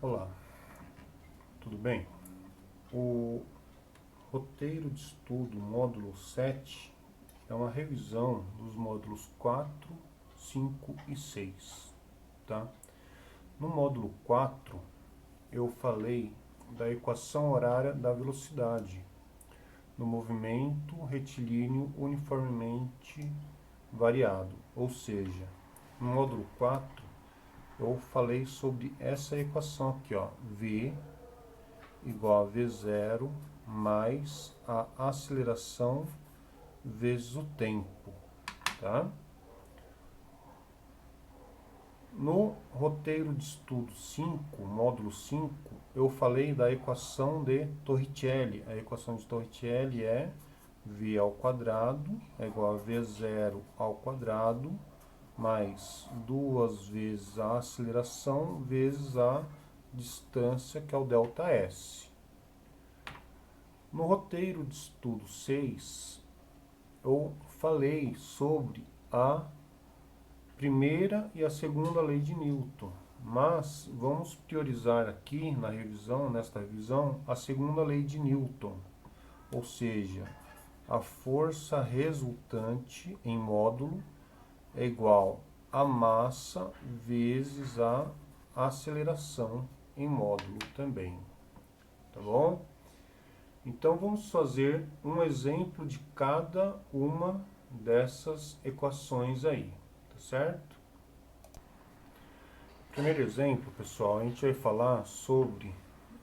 Olá, tudo bem? O roteiro de estudo módulo 7 é uma revisão dos módulos 4, 5 e 6, tá? No módulo 4, eu falei da equação horária da velocidade no movimento retilíneo uniformemente variado, ou seja, no módulo 4 eu falei sobre essa equação aqui, ó, V igual a V0 mais a aceleração vezes o tempo, tá? No roteiro de estudo 5, módulo 5, eu falei da equação de Torricelli. A equação de Torricelli é V ao quadrado é igual a V0 ao quadrado mais 2 vezes a aceleração vezes a distância, que é o ΔS. No roteiro de estudo 6, eu falei sobre a primeira e a segunda lei de Newton, mas vamos priorizar aqui na revisão, nesta revisão, a segunda lei de Newton, ou seja, a força resultante em módulo é igual a massa vezes a aceleração em módulo também, tá bom? Então vamos fazer um exemplo de cada uma dessas equações aí, tá certo? Primeiro exemplo, pessoal, a gente vai falar sobre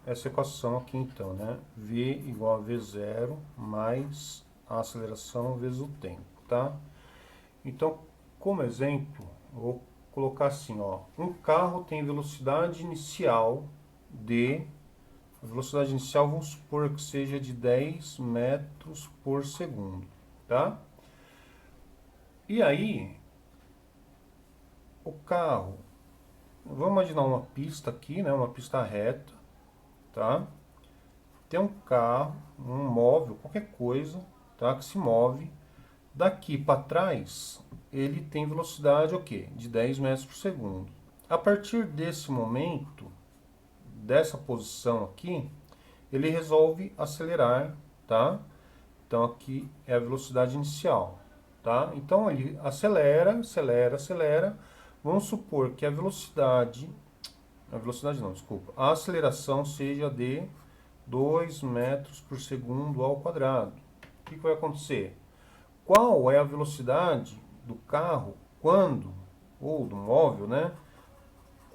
essa equação aqui então, né? V igual a V0 mais a aceleração vezes o tempo, tá? Então, como exemplo, eu vou colocar assim, ó, um carro tem velocidade inicial de a velocidade inicial, vamos supor que seja de 10 metros por segundo, tá? E aí, o carro, vamos imaginar uma pista aqui, né? Uma pista reta, tá? Tem um carro, um móvel, qualquer coisa, tá? Que se move. Daqui para trás, ele tem velocidade o quê? De 10 metros por segundo. A partir desse momento, dessa posição aqui, ele resolve acelerar, tá? Então aqui é a velocidade inicial, tá? Então ele acelera, acelera, acelera. Vamos supor que a velocidade não, desculpa, a aceleração seja de 2 metros por segundo ao quadrado. O que vai acontecer? Qual é a velocidade do carro quando, ou do móvel, né?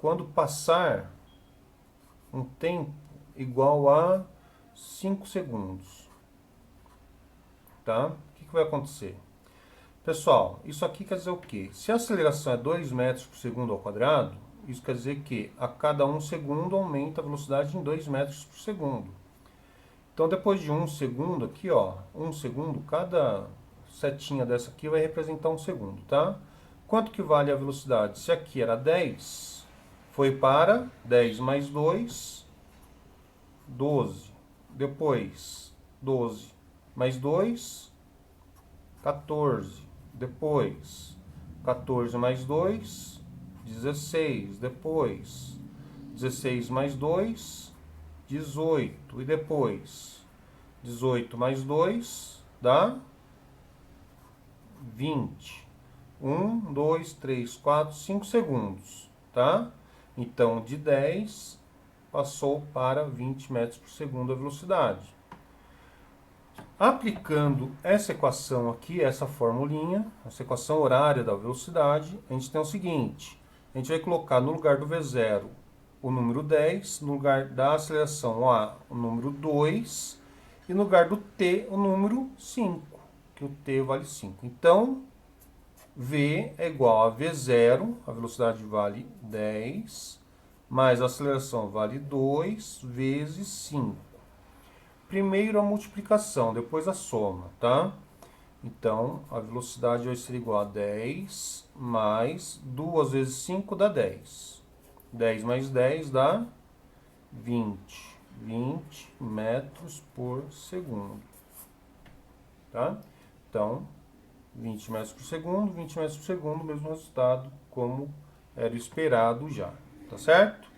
Quando passar um tempo igual a 5 segundos, tá? O que vai acontecer? Pessoal, isso aqui quer dizer o quê? Se a aceleração é 2 metros por segundo ao quadrado, isso quer dizer que a cada 1 segundo aumenta a velocidade em 2 metros por segundo. Então, depois de 1 segundo aqui, ó, 1 segundo, cada setinha dessa aqui vai representar 1 segundo, tá? Quanto que vale a velocidade? Se aqui era 10, foi para 10 mais 2, 12. Depois, 12 mais 2, 14. Depois, 14 mais 2, 16. Depois, 16 mais 2, 18. E depois, 18 mais 2 dá 20. 1, 2, 3, 4, 5 segundos, tá? Então, de 10 passou para 20 metros por segundo a velocidade. Aplicando essa equação aqui, essa formulinha, essa equação horária da velocidade, a gente tem o seguinte: a gente vai colocar no lugar do V0 o número 10, no lugar da aceleração A o número 2 e no lugar do T o número 5, que o T vale 5. Então, V é igual a V0, a velocidade vale 10, mais a aceleração vale 2 vezes 5. Primeiro a multiplicação, depois a soma, tá? Então, a velocidade vai ser igual a 10 mais 2 vezes 5 dá 10. 10 mais 10 dá 20. 20 metros por segundo, tá? Então, 20 metros por segundo, 20 metros por segundo, mesmo resultado como era esperado já, tá certo?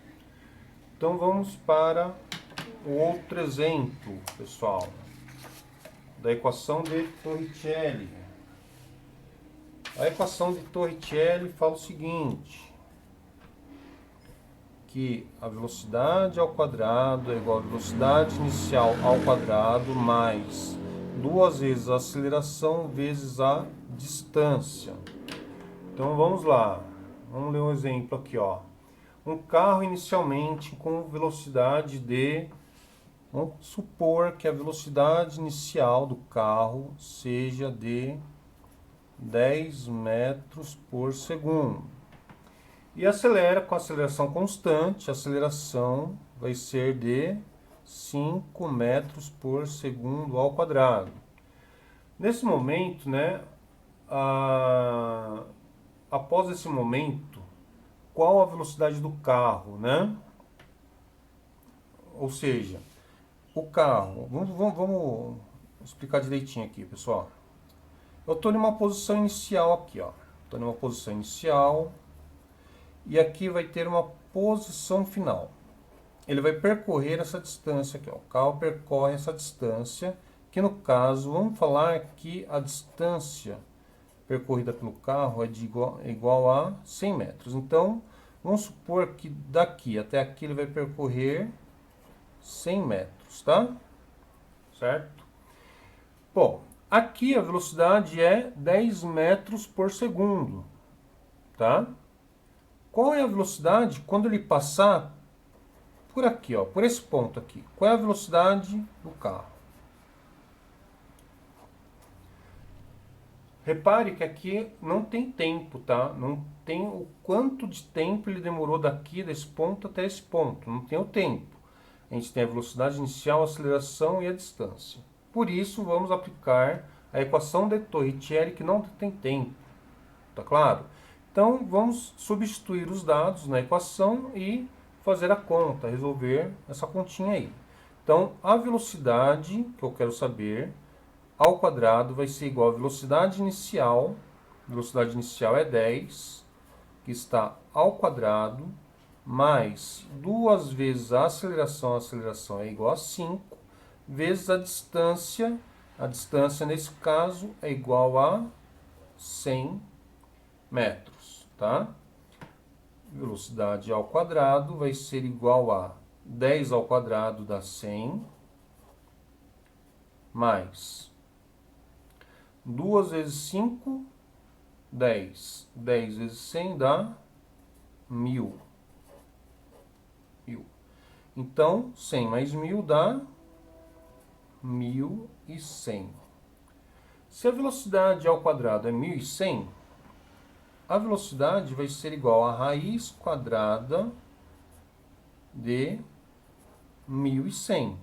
Então vamos para o outro exemplo, pessoal, da equação de Torricelli. A equação de Torricelli fala o seguinte, que a velocidade ao quadrado é igual à velocidade inicial ao quadrado mais 2 vezes a aceleração vezes a distância. Então vamos lá, vamos ler um exemplo aqui, ó. Um carro inicialmente com velocidade de, vamos supor que a velocidade inicial do carro seja de 10 metros por segundo. E acelera com aceleração constante, a aceleração vai ser de 5 metros por segundo ao quadrado. Nesse momento, né, após esse momento, qual a velocidade do carro, né? Ou seja, o carro, vamos explicar direitinho aqui, pessoal. Eu estou em uma posição inicial aqui, ó. Estou em uma posição inicial e aqui vai ter uma posição final. Ele vai percorrer essa distância aqui, ó. O carro percorre essa distância, que no caso, vamos falar que a distância percorrida pelo carro é igual a 100 metros. Então, vamos supor que daqui até aqui ele vai percorrer 100 metros, tá? Certo? Bom, aqui a velocidade é 10 metros por segundo, tá? Qual é a velocidade quando ele passar por aqui, ó, por esse ponto aqui? Qual é a velocidade do carro? Repare que aqui não tem tempo, tá? Não tem o quanto de tempo ele demorou daqui, desse ponto até esse ponto. Não tem o tempo. A gente tem a velocidade inicial, a aceleração e a distância. Por isso, vamos aplicar a equação de Torricelli, que não tem tempo. Tá claro? Então, vamos substituir os dados na equação e fazer a conta, resolver essa continha aí. Então, a velocidade que eu quero saber ao quadrado vai ser igual à velocidade inicial é 10, que está ao quadrado, mais 2 vezes a aceleração é igual a 5, vezes a distância nesse caso é igual a 100 metros, tá? Velocidade ao quadrado vai ser igual a 10 ao quadrado dá 100, mais 2 vezes 5, 10. 10 vezes 100 dá 1000. Então, 100 mais 1000 dá 1100. Se a velocidade ao quadrado é 1100, a velocidade vai ser igual a raiz quadrada de 1100.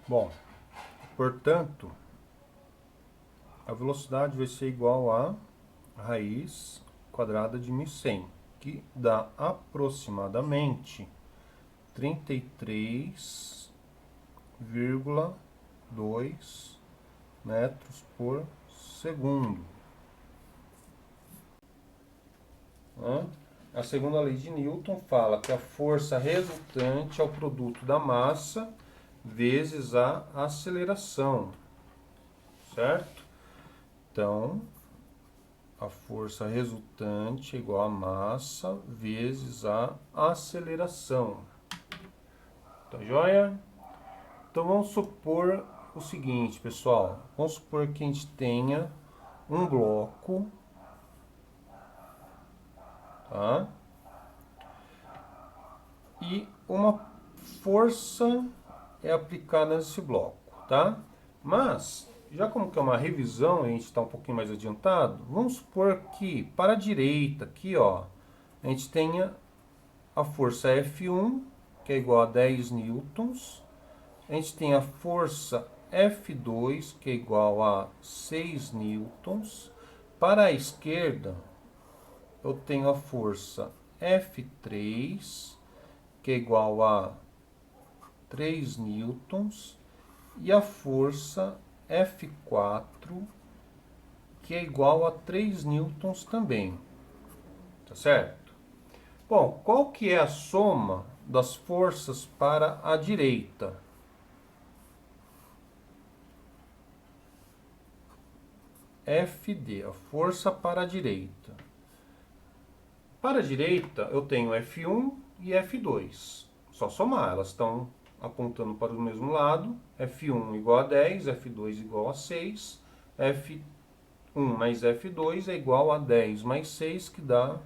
Bom, portanto, a velocidade vai ser igual a raiz quadrada de 1100, que dá aproximadamente 33,2 metros por segundo. A segunda lei de Newton fala que a força resultante é o produto da massa vezes a aceleração, certo? Então, a força resultante é igual a massa vezes a aceleração. Tá joia? Então, vamos supor o seguinte, pessoal. Vamos supor que a gente tenha um bloco, tá? E uma força é aplicada nesse bloco, tá? Mas, já como que é uma revisão, a gente está um pouquinho mais adiantado, vamos supor que para a direita aqui, ó, a gente tenha a força F1, que é igual a 10 newtons. A gente tem a força F2, que é igual a 6 newtons. Para a esquerda, eu tenho a força F3, que é igual a 3 newtons, e a força F4, que é igual a 3 newtons também. Tá certo? Bom, qual que é a soma das forças para a direita? FD, a força para a direita. Para a direita, eu tenho F1 e F2. Só somar, elas estão apontando para o mesmo lado. F1 igual a 10, F2 igual a 6, F1 mais F2 é igual a 10 mais 6, que dá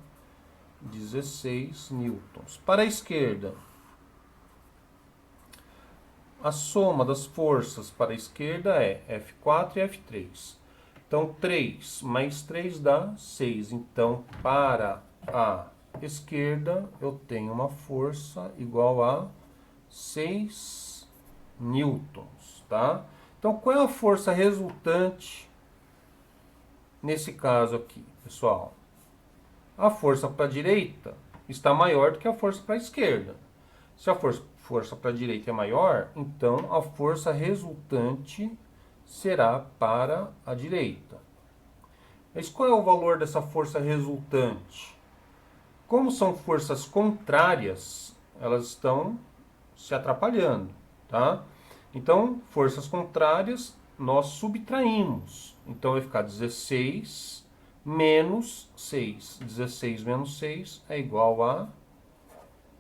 16 newtons. Para a esquerda, a soma das forças para a esquerda é F4 e F3. Então, 3 mais 3 dá 6. Então, para a esquerda, eu tenho uma força igual a 6 newtons, tá? Então, qual é a força resultante nesse caso aqui, pessoal? A força para a direita está maior do que a força para a esquerda. Se a força para a direita é maior, então a força resultante será para a direita. Mas qual é o valor dessa força resultante? Como são forças contrárias, elas estão se atrapalhando, tá? Então, forças contrárias, nós subtraímos. Então, vai ficar 16 menos 6. 16 menos 6 é igual a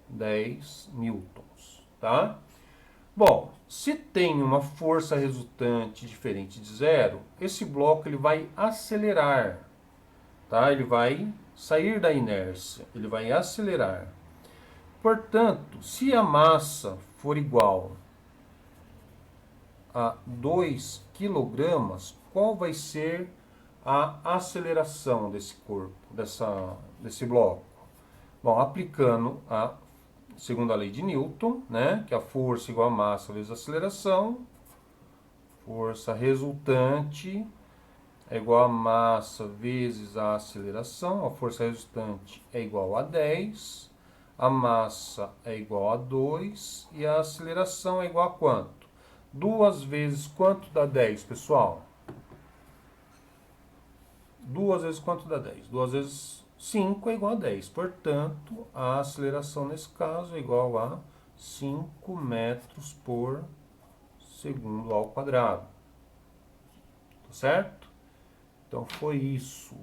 10 newtons, tá? Bom, se tem uma força resultante diferente de zero, esse bloco ele vai acelerar, tá? Ele vai sair da inércia, ele vai acelerar. Portanto, se a massa for igual a 2 kg, qual vai ser a aceleração desse corpo, desse bloco? Bom, aplicando a segunda lei de Newton, né, que é a força igual a massa vezes a aceleração, força resultante é igual a massa vezes a aceleração, a força resultante é igual a 10, a massa é igual a 2 e a aceleração é igual a quanto? 2 vezes quanto dá 10, pessoal? 2 vezes quanto dá 10? 2 vezes 5 é igual a 10. Portanto, a aceleração nesse caso é igual a 5 metros por segundo ao quadrado. Tá certo? Então foi isso.